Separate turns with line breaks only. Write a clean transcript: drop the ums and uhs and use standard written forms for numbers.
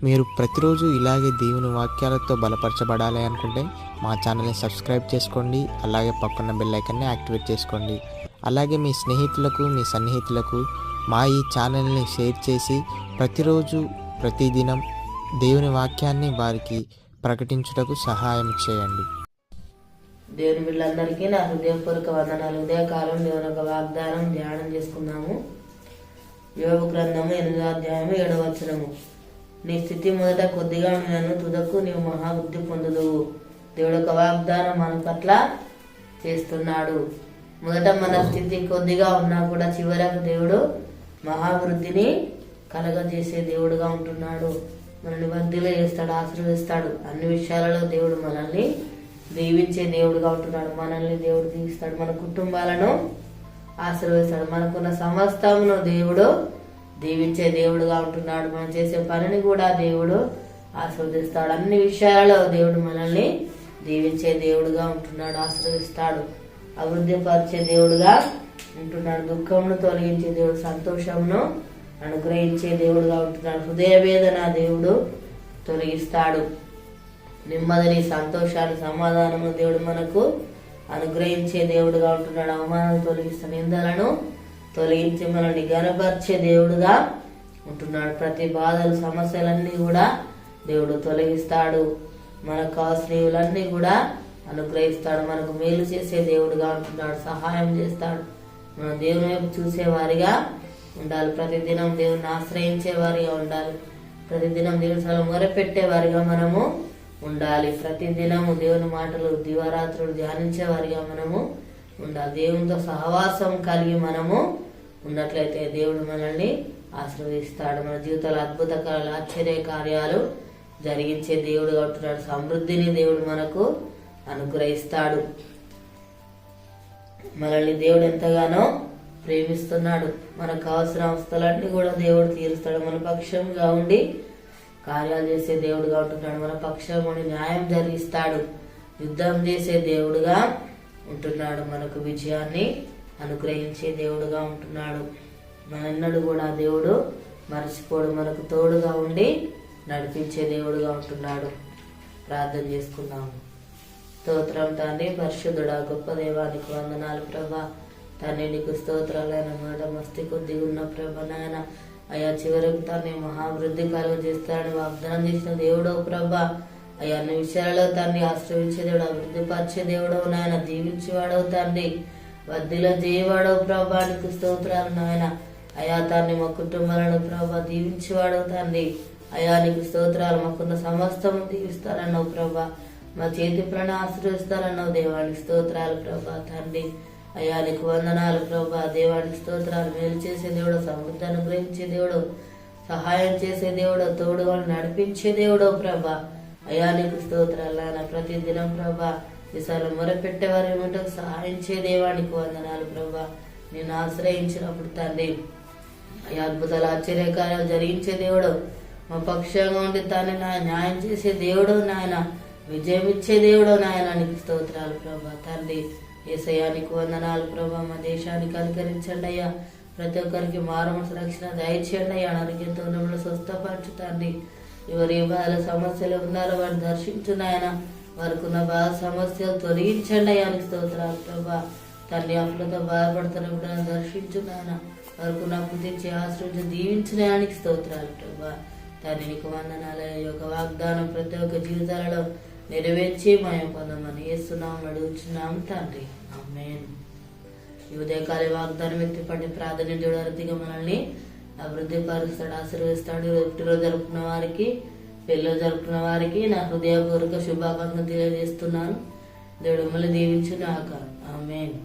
మీరు ప్రతిరోజు ఇలాగే దేవుని వాక్యాలతో బలపరచబడాలి అనుకుంటే మా ఛానల్ని సబ్స్క్రైబ్ చేసుకోండి. అలాగే పక్కన బెల్ ఐకాన్ని యాక్టివేట్ చేసుకోండి. అలాగే మీ స్నేహితులకు, మీ సన్నిహితులకు మా ఈ ఛానల్ని షేర్ చేసి ప్రతిరోజు ప్రతిదినం దేవుని వాక్యాన్ని వారికి ప్రకటించుటకు సహాయం చేయండి.
దేవుని బిడ్డలందరికీ నా హృదయపూర్వక వందనాలు. ఉదయకాలం దేవుని ఒక వాగ్దానం ధ్యానం చేసుకున్నాము. యోబు గ్రంథము 8వ అధ్యాయము 7వ వచనము. నీ స్థితి మొదట కొద్దిగా ఉన్నను, తుదకు నీవు మహాబుద్ధి పొందుదువు. దేవుడు ఒక వాగ్దానం మన పట్ల చేస్తున్నాడు. మొదట మన స్థితి కొద్దిగా ఉన్నా కూడా చివరకు దేవుడు మహావృద్ధిని కలగజేసే దేవుడుగా ఉంటున్నాడు. మనల్ని వర్ధిలో చేస్తాడు, ఆశీర్వదిస్తాడు. అన్ని విషయాలలో దేవుడు మనల్ని దీవించే దేవుడుగా ఉంటున్నాడు. మనల్ని దేవుడు దీవిస్తాడు, మన కుటుంబాలను ఆశీర్వదిస్తాడు, మనకున్న సమస్తమును దేవుడు దీవించే దేవుడుగా ఉంటున్నాడు. మనం చేసే పనిని కూడా దేవుడు ఆశీర్వదిస్తాడు. అన్ని విషయాలలో దేవుడు మనల్ని దీవించే దేవుడుగా ఉంటున్నాడు, ఆశీర్వదిస్తాడు, అభివృద్ధి పరిచే దేవుడుగా ఉంటున్నాడు. దుఃఖమును తొలగించే దేవుడు, సంతోషమును అనుగ్రహించే దేవుడుగా ఉంటున్నాడు. హృదయ వేదన దేవుడు తొలగిస్తాడు. నెమ్మదిని, సంతోషాన్ని, సమాధానము దేవుడు మనకు అనుగ్రహించే దేవుడుగా ఉంటున్నాడు. అవమానాలు తొలగిస్తాడు, నిందలను తొలగించి మనల్ని గనపరిచే దేవుడుగా ఉంటున్నాడు. ప్రతి బాధలు, సమస్యలన్నీ కూడా దేవుడు తొలగిస్తాడు. మనకు కావాల్సినవన్నీ కూడా అనుగ్రహిస్తాడు. మనకు మేలు చేసే దేవుడుగా ఉంటున్నాడు, సహాయం చేస్తాడు. మనం దేవుని వైపు చూసేవారిగా ఉండాలి. ప్రతిదినం దేవుని ఆశ్రయించే వారిగా ఉండాలి. ప్రతిదినం దేవుని మొరపెట్టే వారిగా మనము ఉండాలి. ప్రతిదినము దేవుని మాటలు దివారాత్రులు ధ్యానించే వారిగా మనము ఉండాలి. దేవునితో సహవాసం కలిగి మనము ఉన్నట్లయితే దేవుడు మనల్ని ఆశీర్వదిస్తాడు. మన జీవితాల అద్భుత ఆశ్చర్య కార్యాలు జరిగించే దేవుడుగా ఉంటున్నాడు. సమృద్ధిని దేవుడు మనకు అనుగ్రహిస్తాడు. మనల్ని దేవుడు ఎంతగానో ప్రేమిస్తున్నాడు. మనకు కావాల్సిన అవసరాలన్నీ కూడా దేవుడు తీరుస్తాడు. మన పక్షంగా ఉండి కార్యాలు చేసే దేవుడుగా ఉంటున్నాడు. మన పక్షం ఉండి న్యాయం జరిగిస్తాడు. యుద్ధం చేసే దేవుడుగా ఉంటున్నాడు. మనకు విజయాన్ని అనుగ్రహించే దేవుడుగా ఉంటున్నాడు. మనన్నడు కూడా దేవుడు మరచిపోడు. మనకు తోడుగా ఉండి నడిపించే దేవుడుగా ఉంటున్నాడు. ప్రార్థన చేసుకున్నాము. స్తోత్రం తండ్రి, పరిశుద్ధుడా, గొప్ప దేవానికి వందనాలు ప్రభా. తండ్రి నీకు స్తోత్రాలైన మాట మస్తి కొద్దిగా ఉన్న ప్రభ నాయన. అయ్యా చివరికి తాన్ని మహావృద్ధి కలుగజేస్తాడని వాగ్దానం చేసిన దేవుడవు ప్రభా. అయ్యా అన్ని విషయాలలో తాన్ని ఆశ్రయించే దేవుడు, అభివృద్ధి పరిచే దేవుడవు నాయన. దీవించేవాడవు తండ్రి, వద్దిలో చేయవాడవు ప్రభా. నీకు స్తోత్రాలు నాయన. అయా తాన్ని మా కుటుంబాలను ప్రభా దీవించేవాడవు తండ్రి. అయా నీకు స్తోత్రాలు. మాకున్న సమస్తము దీవిస్తారన్నావు ప్రభా. మా చేతి ప్రాణ ఆశ్రయిస్తారన్నావు. దేవానికి స్తోత్రాలు ప్రభా తండ్రి. అయ్యా నీకు వందనాలు ప్రభా. దేవానికి స్తోత్రాలు. మేలు చేసే దేవుడు, సమృద్ధి అనుగ్రహించే దేవుడు, సహాయం చేసే దేవుడు, తోడుగా నడిపించే దేవుడు ప్రభా. అయ్యా నీకు స్తోత్రాలు నాయన. ప్రతి దినం ప్రభా ఈసారి మొరపెట్టేవారు ఏమంటే సహాయించే దేవానికి వందనాలు ప్రభా. నేను ఆశ్రయించినప్పుడు తండ్రి అయ్యా అద్భుతాలు ఆశ్చర్యకార్యాలు జరిగించే దేవుడు, మా పక్షంగా ఉండి తాన్ని న్యాయం చేసే దేవుడు నాయన, విజయం ఇచ్చే దేవుడు నాయన. నీకు స్తోత్రాలు ప్రభా తండ్రి. యేసయ్యానికి వందనాలు ప్రభా. మా దేశానికి అనుకరించండి అయ్యా. ప్రతి ఒక్కరికి మారమనసు రక్షణ దయచేయండి అయ్యా. ఆరోగ్యంతో ఉన్నప్పుడు స్వస్థపరచుతండి. ఎవరు ఏ బాధ సమస్యలు ఉన్నారో వారిని దర్శించున్నాయన. వారికి ఉన్న బాధ సమస్యలు తొలగించండి అయ్యానికి స్తోత్రాలు ప్రభా. తండ్రి అప్పులతో బాధపడుతున్నప్పుడు దర్శించున్నాయన. వారికి ఉన్న పుట్టించి ఆశ్రయించి దీవించినాయానికి స్తోత్రాలు ప్రభా. తండ్రి నీకు వందనాలు. ఈ యొక్క వాగ్దానం ప్రతి ఒక్క జీవితాలలో నెరవేర్చి మయం పొందమని యేసునామములో అడుగుచున్నాము తండ్రి, ఆమేన్. ఈ ఉదయకాల వాగ్దానం వ్యక్తిపడి ప్రార్థన దేవుడు అర్థంగా మనల్ని అభివృద్ధి పరుస్తాడు, ఆశీర్వదిస్తాడు. పుట్టినరోజు జరుపుకున్న వారికి, పెళ్ళిలో జరుపుకున్న వారికి నా హృదయపూర్వక శుభాకాంక్షలు తెలియజేస్తున్నాను. దేవుడు మిమ్మల్ని దీవించుగాక, ఆమేన్.